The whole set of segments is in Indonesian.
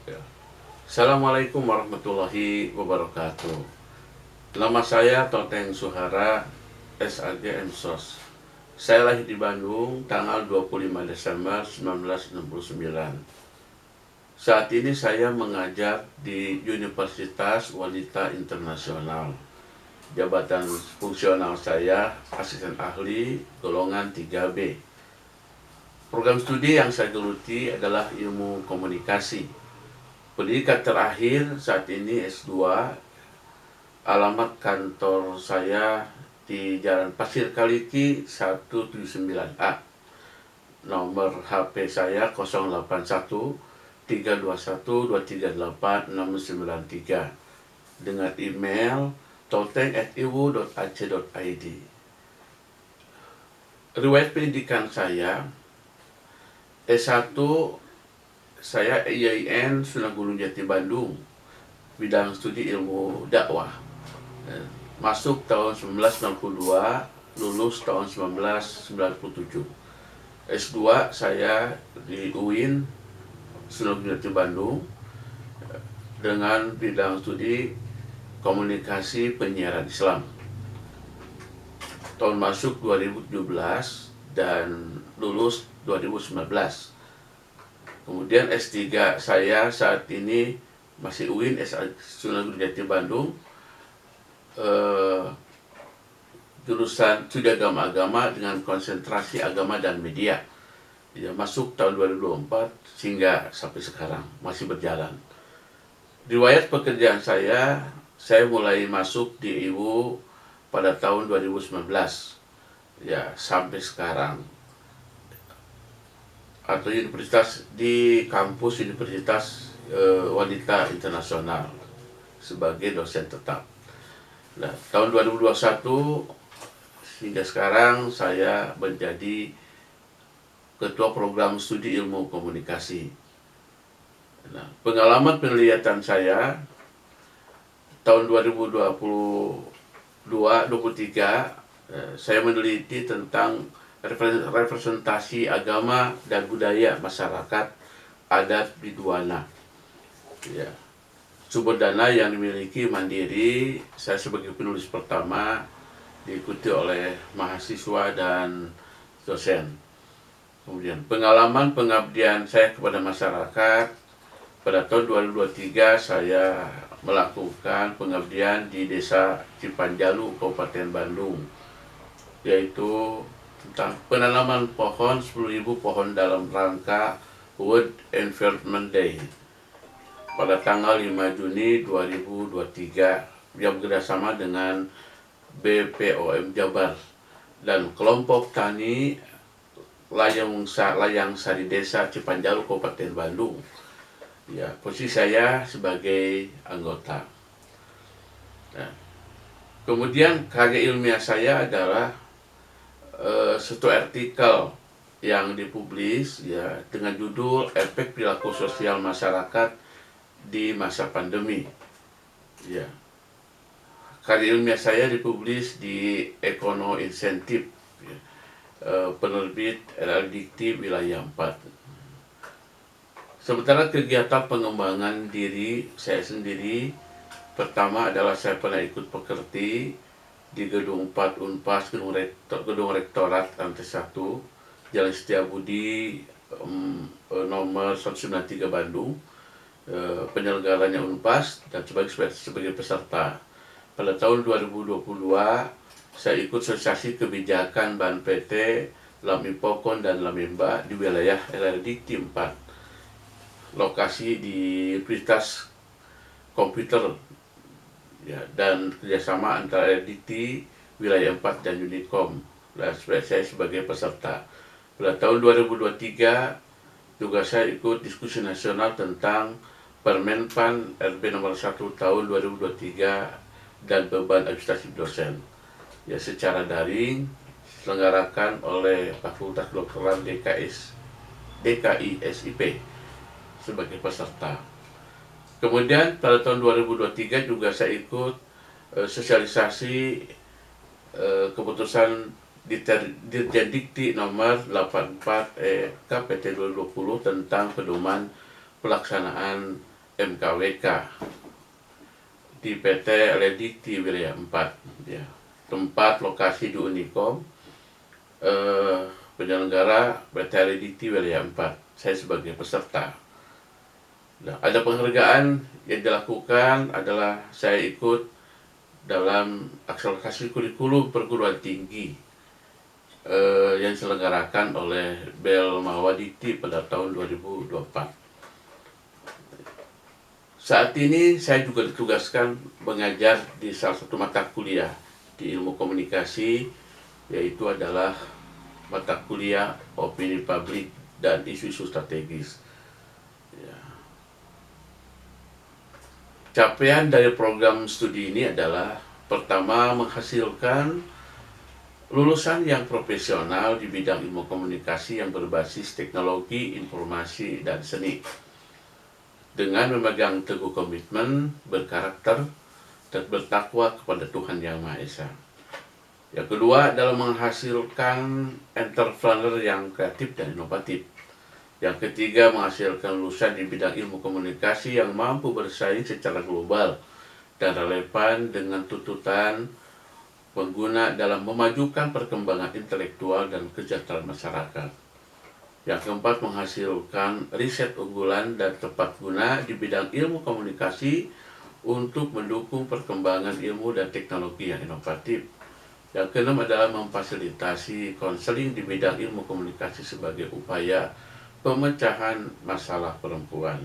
Ya. Assalamualaikum warahmatullahi wabarakatuh. Nama saya Toteng Suhara, SAG MSOS. Saya lahir di Bandung tanggal 25 Desember 1969. Saat ini saya mengajar di Universitas Wanita Internasional. Jabatan fungsional saya asisten ahli golongan 3B. Program studi yang saya geluti adalah ilmu komunikasi. Pendidikan terakhir saat ini S2. Alamat kantor saya di Jalan Pasir Kaliki 179A. Nomor HP saya 081 321 238 693 dengan email toteng@iwu.ac.id. Riwayat pendidikan saya S1 saya IAIN Sunan Gunung Jati Bandung, bidang studi ilmu dakwah. Masuk tahun 1992, lulus tahun 1997. S2 saya di UIN Sunan Gunung Jati Bandung dengan bidang studi komunikasi penyiaran Islam. Tahun masuk 2017 dan lulus 2019. Kemudian S3 saya saat ini masih UIN Sunan Gunung Jati Bandung, jurusan studi agama dengan konsentrasi agama dan media. Ya, masuk tahun 2024 hingga sampai sekarang masih berjalan. Riwayat pekerjaan saya mulai masuk di IWU pada tahun 2019 ya sampai sekarang, atau universitas di kampus Universitas Wanita Internasional sebagai dosen tetap. Nah, tahun 2021 hingga sekarang saya menjadi ketua program studi ilmu komunikasi. Nah, pengalaman penelitian saya tahun 2022-23 saya meneliti tentang representasi agama dan budaya masyarakat adat Biduana. Ya. Sumber dana yang dimiliki mandiri, saya sebagai penulis pertama diikuti oleh mahasiswa dan dosen. Kemudian pengalaman pengabdian saya kepada masyarakat pada tahun 2023 saya melakukan pengabdian di Desa Cipanjalu, Kabupaten Bandung, yaitu tentang penanaman pohon 10.000 pohon dalam rangka World Environment Day pada tanggal 5 Juni 2023 yang bekerjasama dengan BPOM Jabar dan kelompok tani Layang Sari Desa Cipanjalu, Kabupaten Bandung. Ya, posisi saya sebagai anggota. Nah, kemudian karya ilmiah saya adalah satu artikel yang dipublis ya dengan judul Efek Perilaku Sosial Masyarakat di Masa Pandemi. Ya. Karya ilmiah saya dipublis di Ekono Insentif, ya, penerbit RL Dikti Wilayah 4. Sementara kegiatan pengembangan diri saya sendiri, pertama adalah saya pernah ikut pekerti di Gedung 4 Unpas, Gedung Rektorat Lantai 1, Jalan Setiabudi nomor 193 Bandung, penyelenggaranya Unpas dan sebagai peserta. Pada tahun 2022 saya ikut Asosiasi Kebijakan Ban PT, Lamipokon dan Lamimba di wilayah LRD 4, lokasi di Universitas Komputer ya, dan kerjasama antara LDT wilayah 4 dan Unicom. Dan saya sebagai peserta. Pada tahun 2023 juga saya ikut diskusi nasional tentang Permenpan RB nomor 1 tahun 2023 dan beban administrasi dosen. Ya, secara daring diselenggarakan oleh Fakultas Kedokteran DKI SIP sebagai peserta. Kemudian pada tahun 2023 juga saya ikut sosialisasi keputusan Dirjen Dikti nomor 84 KPT 2020 tentang pedoman pelaksanaan MKWK di PT Ledikti Wilayah 4 ya. Tempat lokasi di Unikom, penyelenggara PT Ledikti Wilayah 4, saya sebagai peserta. Nah, ada penghargaan yang dilakukan adalah saya ikut dalam akselerasi kurikulum perguruan tinggi yang diselenggarakan oleh BEL Mawadikti pada tahun 2024. Saat ini saya juga ditugaskan mengajar di salah satu mata kuliah di ilmu komunikasi, yaitu adalah mata kuliah opini publik dan isu-isu strategis. Ya. Capaian dari program studi ini adalah pertama, menghasilkan lulusan yang profesional di bidang ilmu komunikasi yang berbasis teknologi, informasi, dan seni dengan memegang teguh komitmen, berkarakter, dan bertakwa kepada Tuhan Yang Maha Esa. Yang kedua adalah menghasilkan entrepreneur yang kreatif dan inovatif. Yang ketiga, menghasilkan lulusan di bidang ilmu komunikasi yang mampu bersaing secara global dan relevan dengan tuntutan pengguna dalam memajukan perkembangan intelektual dan kesejahteraan masyarakat. Yang keempat, menghasilkan riset unggulan dan tepat guna di bidang ilmu komunikasi untuk mendukung perkembangan ilmu dan teknologi yang inovatif. Yang keenam adalah memfasilitasi konseling di bidang ilmu komunikasi sebagai upaya pemecahan masalah perempuan.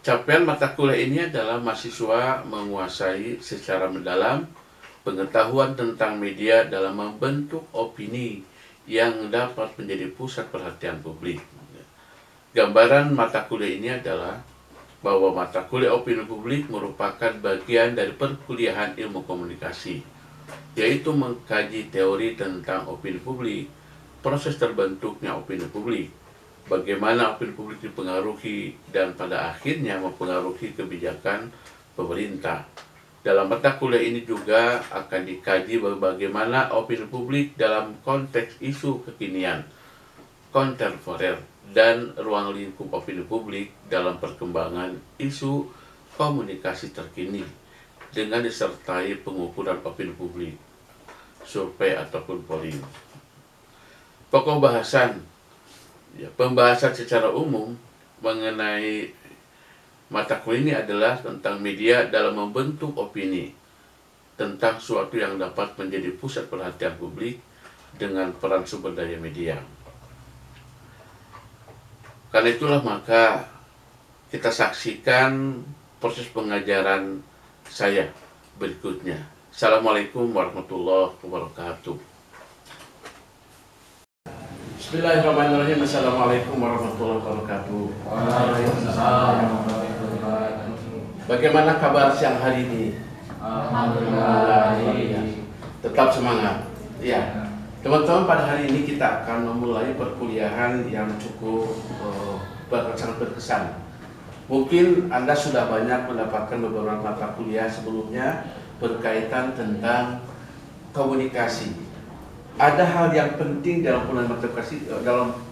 Capaian mata kuliah ini adalah mahasiswa menguasai secara mendalam pengetahuan tentang media dalam membentuk opini yang dapat menjadi pusat perhatian publik. Gambaran mata kuliah ini adalah bahwa mata kuliah opini publik merupakan bagian dari perkuliahan ilmu komunikasi, yaitu mengkaji teori tentang opini publik, proses terbentuknya opini publik, bagaimana opini publik dipengaruhi dan pada akhirnya mempengaruhi kebijakan pemerintah. Dalam mata kuliah ini juga akan dikaji bagaimana opini publik dalam konteks isu kekinian, kontemporer, dan ruang lingkup opini publik dalam perkembangan isu komunikasi terkini dengan disertai pengukuran opini publik, survei ataupun polling. Pokok bahasan, pembahasan secara umum mengenai mata kuliah ini adalah tentang media dalam membentuk opini tentang suatu yang dapat menjadi pusat perhatian publik dengan peran sumber daya media. Karena itulah maka kita saksikan proses pengajaran saya berikutnya. Assalamualaikum warahmatullahi wabarakatuh. Bismillahirrahmanirrahim. Assalamualaikum warahmatullahi wabarakatuh. Bagaimana kabar siang hari ini? Alhamdulillah. Tetap semangat. Ya, teman-teman, pada hari ini kita akan memulai perkuliahan yang cukup sangat berkesan. Mungkin Anda sudah banyak mendapatkan beberapa mata kuliah sebelumnya berkaitan tentang komunikasi. Ada hal yang penting dalam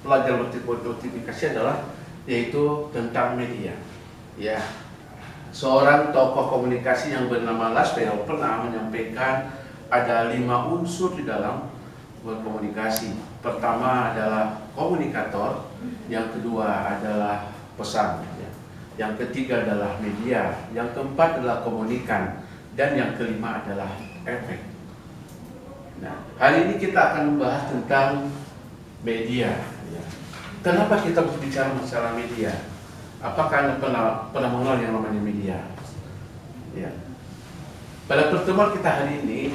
pelajaran multiplikasi adalah yaitu tentang media. Ya, seorang tokoh komunikasi yang bernama Laswell pernah menyampaikan ada 5 unsur di dalam berkomunikasi. Pertama adalah komunikator, yang kedua adalah pesan, yang ketiga adalah media, yang keempat adalah komunikan, dan yang kelima adalah efek. Nah, hari ini kita akan membahas tentang media. Kenapa kita berbicara masalah media? Apakah Anda pernah mengenal yang namanya media? Ya. Pada pertemuan kita hari ini,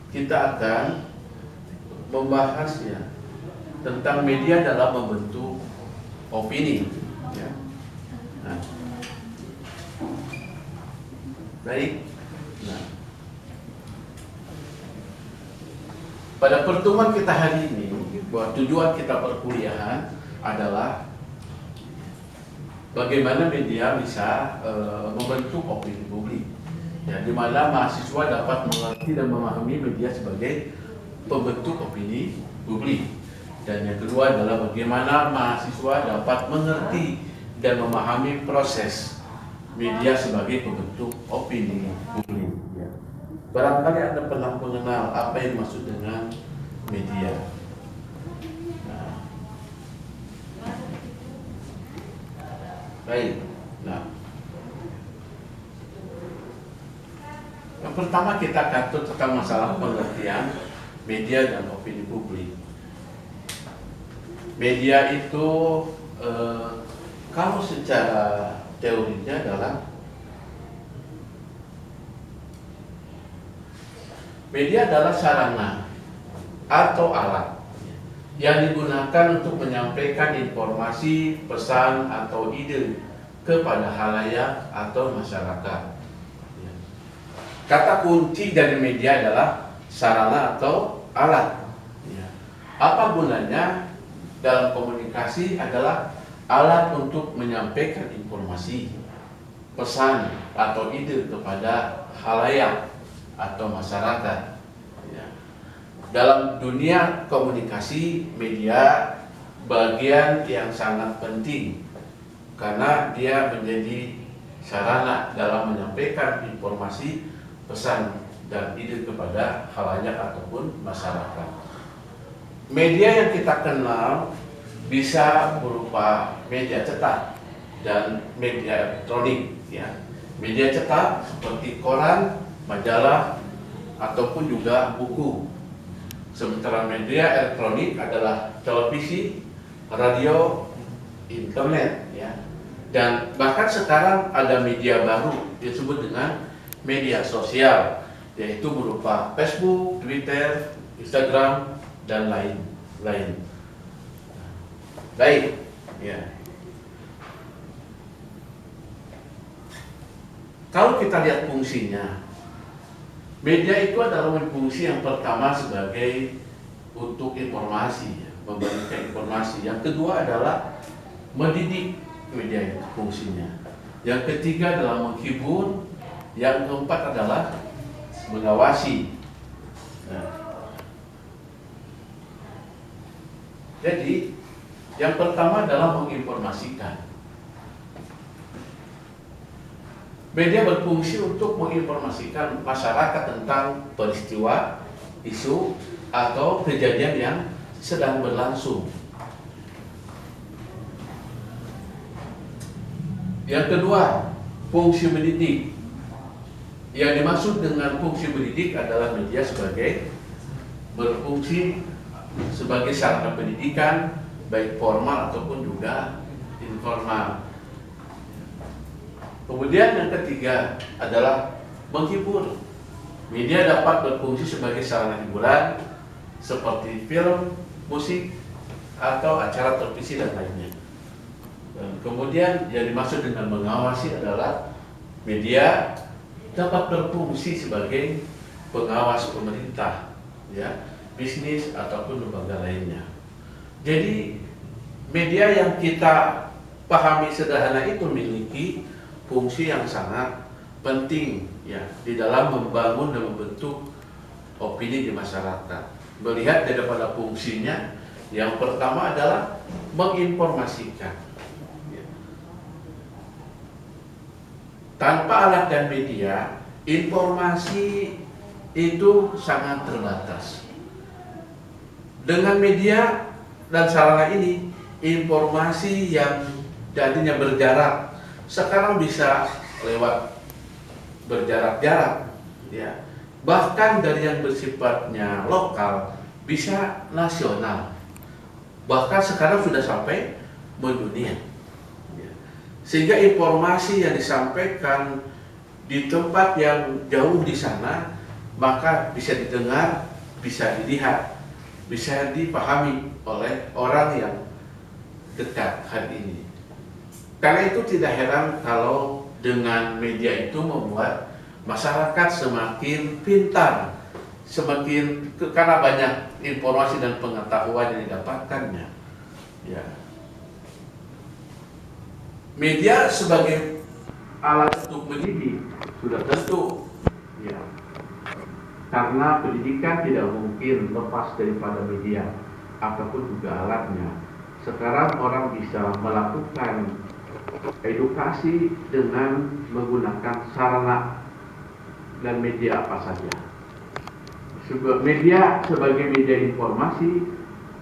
kita akan membahas tentang media dalam membentuk opini. Ya. Nah. Baik. Nah. Pada pertemuan kita hari ini, bahwa tujuan kita perkuliahan adalah bagaimana media bisa membentuk opini publik, di mana mahasiswa dapat mengerti dan memahami media sebagai pembentuk opini publik. Dan yang kedua adalah bagaimana mahasiswa dapat mengerti dan memahami proses media sebagai pembentuk opini publik. Ya. Barangkali Anda pernah mengenal apa yang dimaksud dengan media. Nah, baik. Nah, yang pertama kita catat tentang masalah pengertian media dan opini publik. Media itu kalau secara teorinya adalah media adalah sarana atau alat yang digunakan untuk menyampaikan informasi, pesan, atau ide kepada khalayak atau masyarakat. Kata kunci dari media adalah sarana atau alat. Apa gunanya? Dalam komunikasi adalah alat untuk menyampaikan informasi, pesan, atau ide kepada khalayak atau masyarakat. Dalam dunia komunikasi, media bagian yang sangat penting karena dia menjadi sarana dalam menyampaikan informasi, pesan, dan ide kepada khalayak ataupun masyarakat. Media yang kita kenal bisa berupa media cetak dan media elektronik. Ya. Media cetak seperti koran, majalah, ataupun juga buku. Sementara media elektronik adalah televisi, radio, internet. Ya. Dan bahkan sekarang ada media baru disebut dengan media sosial, yaitu berupa Facebook, Twitter, Instagram, dan lain-lain. Baik, ya. Kalau kita lihat fungsinya, media itu adalah fungsi yang pertama sebagai untuk informasi, memberikan informasi. Yang kedua adalah mendidik, media itu fungsinya. Yang ketiga adalah menghibur. Yang keempat adalah mengawasi. Nah, jadi yang pertama adalah menginformasikan. Media berfungsi untuk menginformasikan masyarakat tentang peristiwa, isu, atau kejadian yang sedang berlangsung. Yang kedua, fungsi mendidik. Yang dimaksud dengan fungsi mendidik adalah media sebagai berfungsi sebagai sarana pendidikan, baik formal ataupun juga informal. Kemudian yang ketiga adalah menghibur. Media dapat berfungsi sebagai sarana hiburan seperti film, musik, atau acara televisi dan lainnya. Dan kemudian yang dimaksud dengan mengawasi adalah media dapat berfungsi sebagai pengawas pemerintah, ya, bisnis ataupun lembaga lainnya. Jadi media yang kita pahami sederhana itu memiliki fungsi yang sangat penting, ya, di dalam membangun dan membentuk opini di masyarakat. Melihat daripada fungsinya, yang pertama adalah menginformasikan. Tanpa alat dan media, informasi itu sangat terbatas. Dengan media dan sarana ini, informasi yang tadinya berjarak sekarang bisa lewat berjarak-jarak, ya. Bahkan dari yang bersifatnya lokal bisa nasional. Bahkan sekarang sudah sampai mendunia. Sehingga informasi yang disampaikan di tempat yang jauh di sana, maka bisa didengar, bisa dilihat, bisa dipahami oleh orang yang dekat hari ini. Karena itu tidak heran kalau dengan media itu membuat masyarakat semakin pintar, karena banyak informasi dan pengetahuan yang didapatkannya. Ya. Media sebagai alat untuk mendidik sudah tentu, ya, karena pendidikan tidak mungkin lepas daripada media, apapun juga alatnya. Sekarang orang bisa melakukan edukasi dengan menggunakan sarana dan media apa saja. Media sebagai media informasi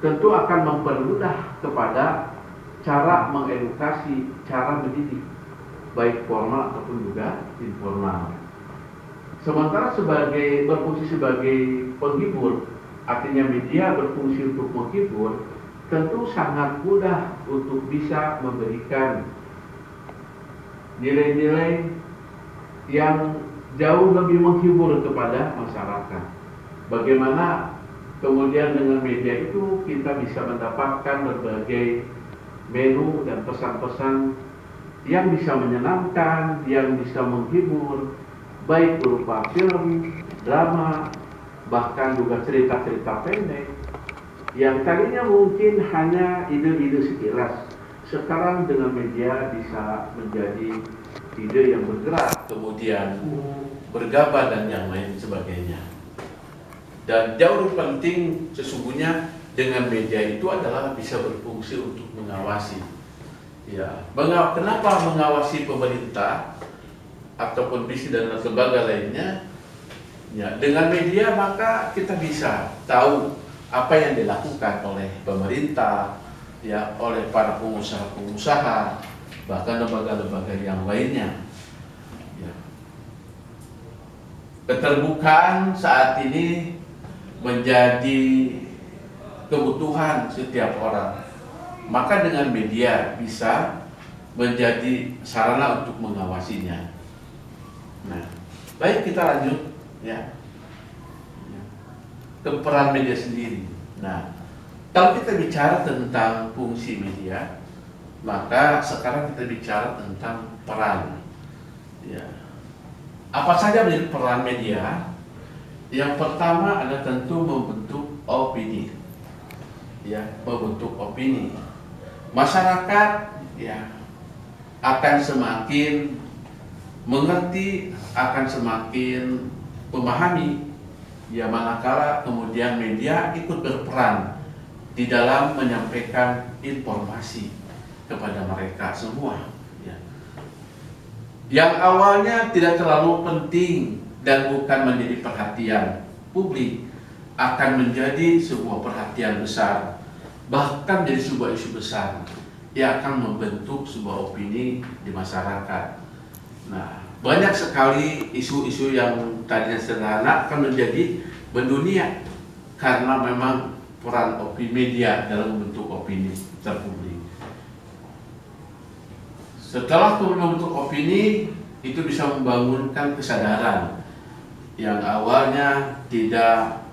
tentu akan mempermudah kepada cara mengedukasi, cara mendidik, baik formal ataupun juga informal. Sementara berfungsi sebagai penghibur, artinya media berfungsi untuk menghibur, tentu sangat mudah untuk bisa memberikan nilai-nilai yang jauh lebih menghibur kepada masyarakat. Bagaimana kemudian dengan media itu kita bisa mendapatkan berbagai menu dan pesan-pesan yang bisa menyenangkan, yang bisa menghibur, baik berupa film, drama, bahkan juga cerita-cerita pendek yang tadinya mungkin hanya ide-ide sekilas, sekarang dengan media bisa menjadi ide yang bergerak, kemudian bergambar dan yang lain sebagainya. Dan jauh lebih penting sesungguhnya dengan media itu adalah bisa berfungsi untuk mengawasi. Ya, kenapa mengawasi pemerintah ataupun visi dan lembaga lainnya? Ya, dengan media maka kita bisa tahu apa yang dilakukan oleh pemerintah, ya, oleh para pengusaha-pengusaha, bahkan lembaga-lembaga yang lainnya. Ya. Keterbukaan saat ini menjadi kebutuhan setiap orang. Maka dengan media bisa menjadi sarana untuk mengawasinya. Nah, baik kita lanjut ya ke peran media sendiri. Nah, kalau kita bicara tentang fungsi media, maka sekarang kita bicara tentang peran. Ya. Apa saja menjadi peran media? Yang pertama adalah tentu membentuk opini, ya, membentuk opini. Masyarakat ya akan semakin mengerti, akan semakin memahami, ya, manakala kemudian media ikut berperan di dalam menyampaikan informasi kepada mereka semua. Ya. Yang awalnya tidak terlalu penting dan bukan menjadi perhatian publik, akan menjadi sebuah perhatian besar, bahkan menjadi sebuah isu besar yang akan membentuk sebuah opini di masyarakat. Nah, banyak sekali isu-isu yang tadinya sederhana akan menjadi mendunia karena memang peran opini media dalam membentuk opini terpublik. Setelah membentuk opini, itu bisa membangunkan kesadaran yang awalnya tidak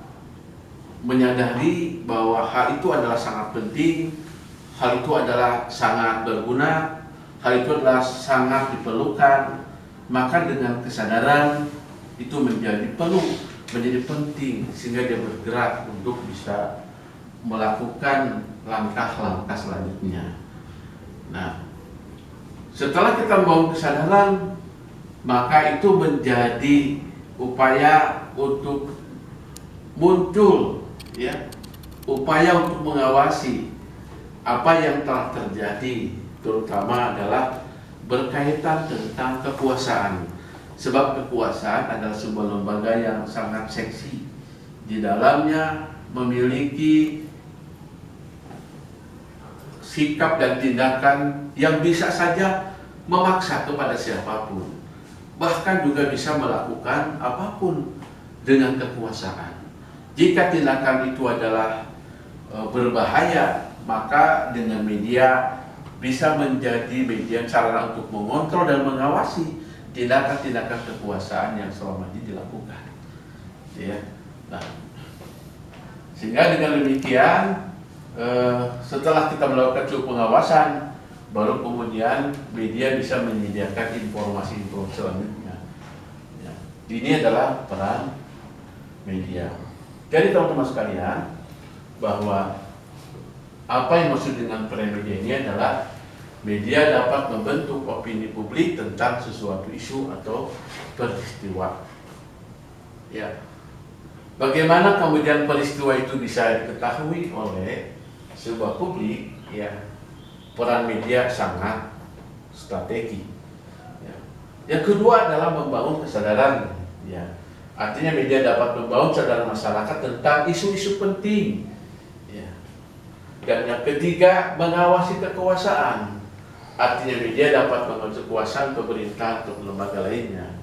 menyadari bahwa hal itu adalah sangat penting, hal itu adalah sangat berguna, hal itu adalah sangat diperlukan. Maka dengan kesadaran itu menjadi perlu, menjadi penting, sehingga dia bergerak untuk bisa melakukan langkah-langkah selanjutnya. Nah, setelah kita membangun kesadaran, maka itu menjadi upaya untuk muncul, ya, upaya untuk mengawasi apa yang telah terjadi, terutama adalah berkaitan tentang kekuasaan. Sebab kekuasaan adalah sebuah lembaga yang sangat seksi. Di dalamnya memiliki sikap dan tindakan yang bisa saja memaksa kepada siapapun, bahkan juga bisa melakukan apapun dengan kekuasaan. Jika tindakan itu adalah berbahaya, maka dengan media bisa menjadi media sarana untuk mengontrol dan mengawasi tindakan-tindakan kekuasaan yang selama ini dilakukan. Ya. Nah, sehingga dengan demikian, setelah kita melakukan cukup pengawasan, baru kemudian media bisa menyediakan informasi-informasi selanjutnya. Ya. Ini adalah peran media. Jadi teman-teman sekalian, bahwa apa yang maksud dengan peran media ini adalah media dapat membentuk opini publik tentang sesuatu isu atau peristiwa. Ya. Bagaimana kemudian peristiwa itu bisa diketahui oleh sebuah publik? Ya, peran media sangat strategi. Ya. Yang kedua adalah membangun kesadaran. Ya. Artinya media dapat membangun kesadaran masyarakat tentang isu-isu penting. Ya. Dan yang ketiga, mengawasi kekuasaan. Artinya media dapat mengawasi kekuasaan pemerintah atau lembaga lainnya.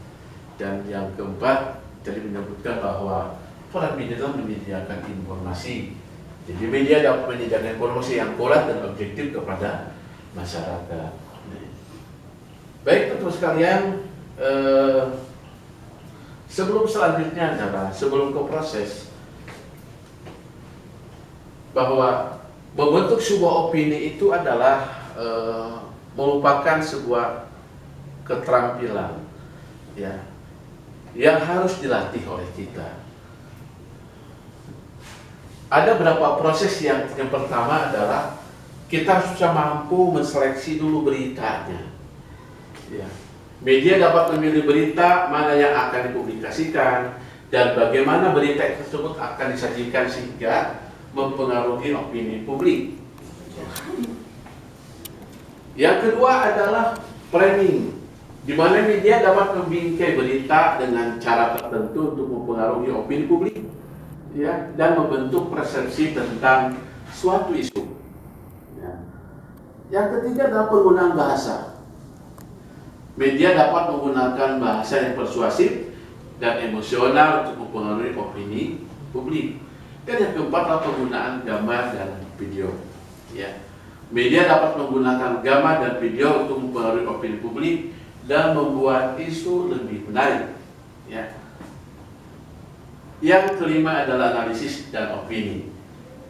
Dan yang keempat, tadi menyebutkan bahwa peran media dalam menyediakan informasi. Jadi media dapat menyediakan informasi yang akurat dan objektif kepada masyarakat. Baik teman-teman sekalian, sebelum selanjutnya adalah sebelum ke proses bahwa membentuk sebuah opini itu adalah merupakan sebuah keterampilan, ya, yang harus dilatih oleh kita. Ada beberapa proses yang pertama adalah kita harus bisa mampu menseleksi dulu beritanya. Ya. Media dapat memilih berita mana yang akan dipublikasikan dan bagaimana berita tersebut akan disajikan sehingga mempengaruhi opini publik. Yang kedua adalah framing, di mana media dapat membingkai berita dengan cara tertentu untuk mempengaruhi opini publik, ya, dan membentuk persepsi tentang suatu isu. Ya. Yang ketiga adalah penggunaan bahasa. Media dapat menggunakan bahasa yang persuasif dan emosional untuk mempengaruhi opini publik. Dan yang keempat adalah penggunaan gambar dan video. Ya. Media dapat menggunakan gambar dan video untuk mempengaruhi opini publik dan membuat isu lebih menarik. Ya. Yang kelima adalah analisis dan opini.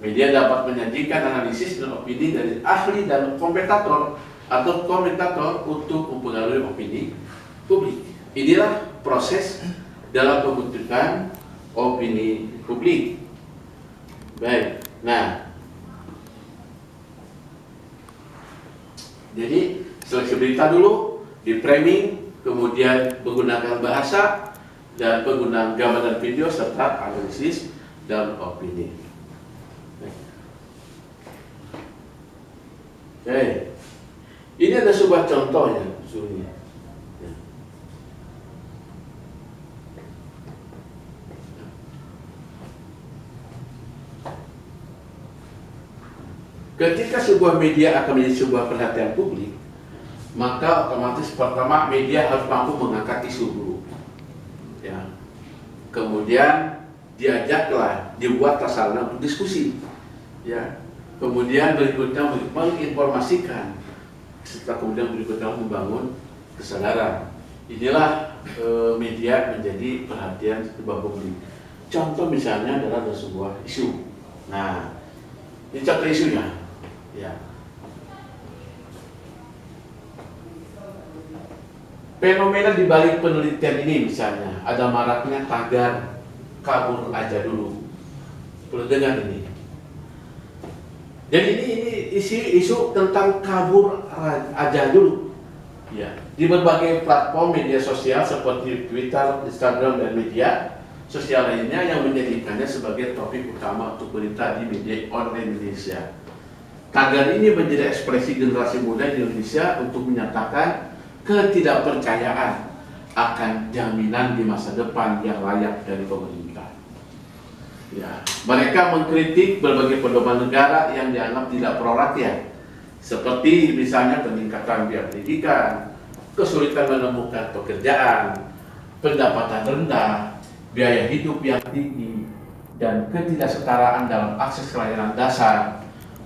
Media dapat menyajikan analisis dan opini dari ahli dan komentator atau komentator untuk mempengaruhi opini publik. Inilah proses dalam pembentukan opini publik. Baik, nah, jadi seleksi berita dulu, di framing, kemudian menggunakan bahasa dan penggunaan gambar dan video serta analisis dan opini. Oke. Ini ada sebuah contohnya, sesungguhnya. Ketika sebuah media akan menjadi sebuah perhatian publik, maka otomatis pertama media harus mampu mengangkat isu dulu. Ya. Kemudian dibuatlah sarana untuk diskusi. Ya. Kemudian berikutnya menginformasikan. Setelah kemudian berikutnya membangun kesadaran. Inilah media menjadi perhatian sebuah publik. Contoh misalnya adalah sebuah isu. Nah, ini contoh isunya. Ya. Fenomena di balik penelitian ini misalnya ada maraknya tagar kabur aja dulu. Perlu dengar ini. Jadi ini isu tentang kabur aja dulu. Ya. Di berbagai platform media sosial seperti Twitter, Instagram, dan media sosial lainnya yang menjadikannya sebagai topik utama untuk berita di media online Indonesia. Tagar ini menjadi ekspresi generasi muda di Indonesia untuk menyatakan ketidakpercayaan akan jaminan di masa depan yang layak dari pemerintah. Ya, mereka mengkritik berbagai pedoman negara yang dianggap tidak pro rakyat, seperti misalnya peningkatan biaya pendidikan, kesulitan menemukan pekerjaan, pendapatan rendah, biaya hidup yang tinggi, dan ketidaksetaraan dalam akses layanan dasar.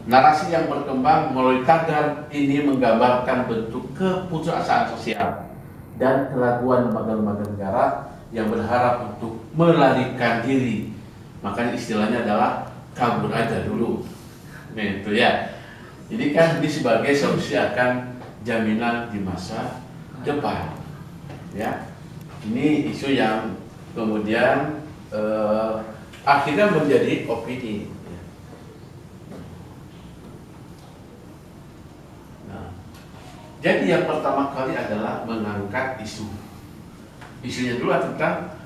Narasi yang berkembang melalui tagar ini menggambarkan bentuk keputusasaan sosial dan keraguan lembaga-lembaga negara yang berharap untuk melarikan diri. Makanya istilahnya adalah kabur aja dulu. Nah, itu ya. Jadi kan ini sebagai solusi akan jaminan di masa depan. Ya. Ini isu yang kemudian akhirnya menjadi opini. Nah, jadi yang pertama kali adalah mengangkat isu. Isunya dulu tentang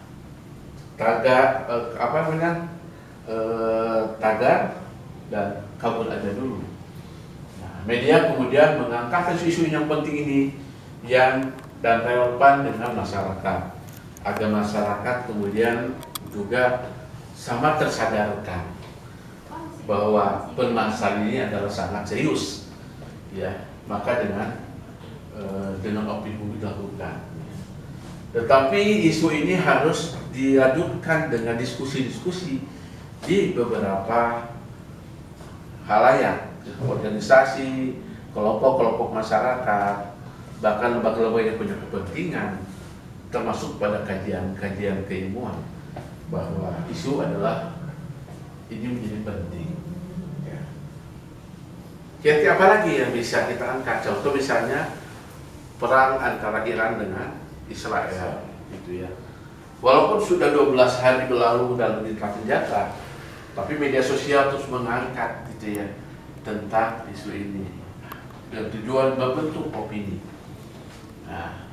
tagar tagar dan kabur aja dulu. Nah, media kemudian mengangkat isu-isu yang penting ini yang dan relevan dengan masyarakat, agar masyarakat kemudian juga sama tersadarkan bahwa permasalahan ini adalah sangat serius, ya. Maka dengan opini publik dilakukan. Tetapi isu ini harus diadukan dengan diskusi-diskusi di beberapa halayak, organisasi, kelompok-kelompok masyarakat, bahkan lembaga-lembaga yang punya kepentingan, termasuk pada kajian-kajian keilmuan, bahwa isu adalah ini menjadi penting. Kira-kira apa lagi yang bisa kita angkat? Contoh misalnya perang antara Iran dengan Israel, gitu ya. Walaupun sudah 12 hari berlalu dalam lintas senjata, tapi media sosial terus mengangkat, gitu ya, tentang isu ini dan tujuan membentuk opini. Nah,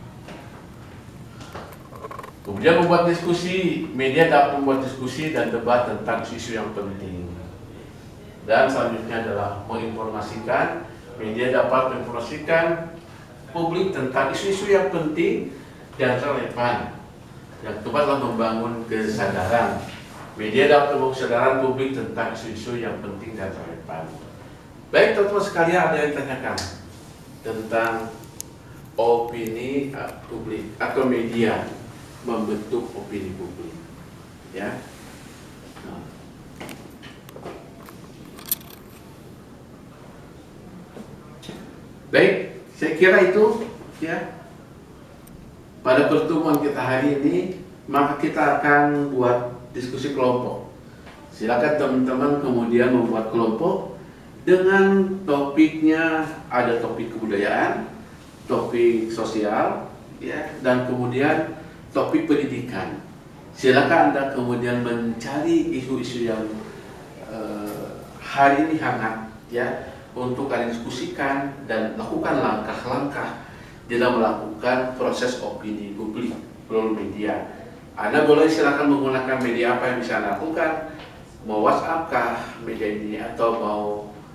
kemudian membuat diskusi, media dapat membuat diskusi dan debat tentang isu yang penting. Dan selanjutnya adalah menginformasikan, media dapat menginformasikan publik tentang isu-isu yang penting dan relevan. Yang kedua adalah membangun kesadaran. Media dapat membangun kesadaran publik tentang isu-isu yang penting dan relevan. Baik teman-teman sekalian, ada yang tanyakan tentang opini publik atau media membentuk opini publik, ya. Baik, saya kira itu, ya. Pada pertemuan kita hari ini, maka kita akan buat diskusi kelompok. Silakan teman-teman kemudian membuat kelompok dengan topiknya, ada topik kebudayaan, topik sosial, ya, dan kemudian topik pendidikan. Silakan Anda kemudian mencari isu-isu yang hari ini hangat, ya, untuk kalian diskusikan dan lakukan langkah-langkah dalam melakukan proses opini publik melalui media. Anda boleh silakan menggunakan media apa yang bisa Anda lakukan, mau WhatsApp kah media ini, atau mau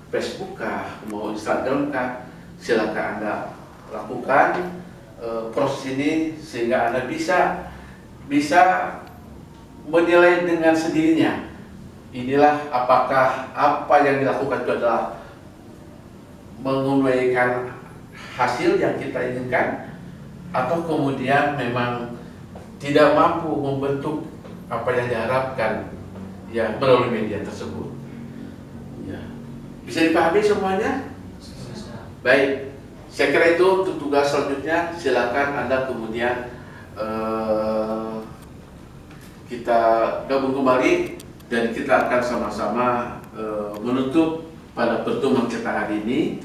Facebook kah, mau Instagram kah, silakan Anda lakukan proses ini sehingga Anda bisa menilai dengan sendirinya. Inilah apakah apa yang dilakukan itu adalah menguraikan hasil yang kita inginkan, atau kemudian memang tidak mampu membentuk apa yang diharapkan, ya, melalui media tersebut. Ya. Bisa dipahami semuanya? Baik, saya kira itu untuk tugas selanjutnya. Silakan Anda kemudian kita gabung kembali dan kita akan sama-sama menutup pada pertemuan kita hari ini.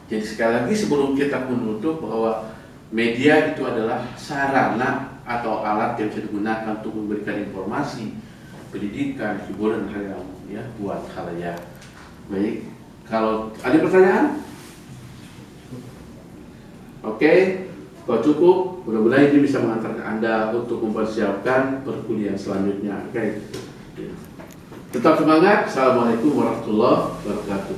Jadi sekali lagi sebelum kita menutup, bahwa media itu adalah sarana atau alat yang bisa digunakan untuk memberikan informasi, pendidikan, hiburan, hal yang, ya, buat khalayak. Baik, kalau ada pertanyaan? Oke, kalau cukup, mudah-mudahan ini bisa mengantarkan Anda untuk mempersiapkan perkuliahan selanjutnya. Oke, tetap semangat. Assalamualaikum warahmatullahi wabarakatuh.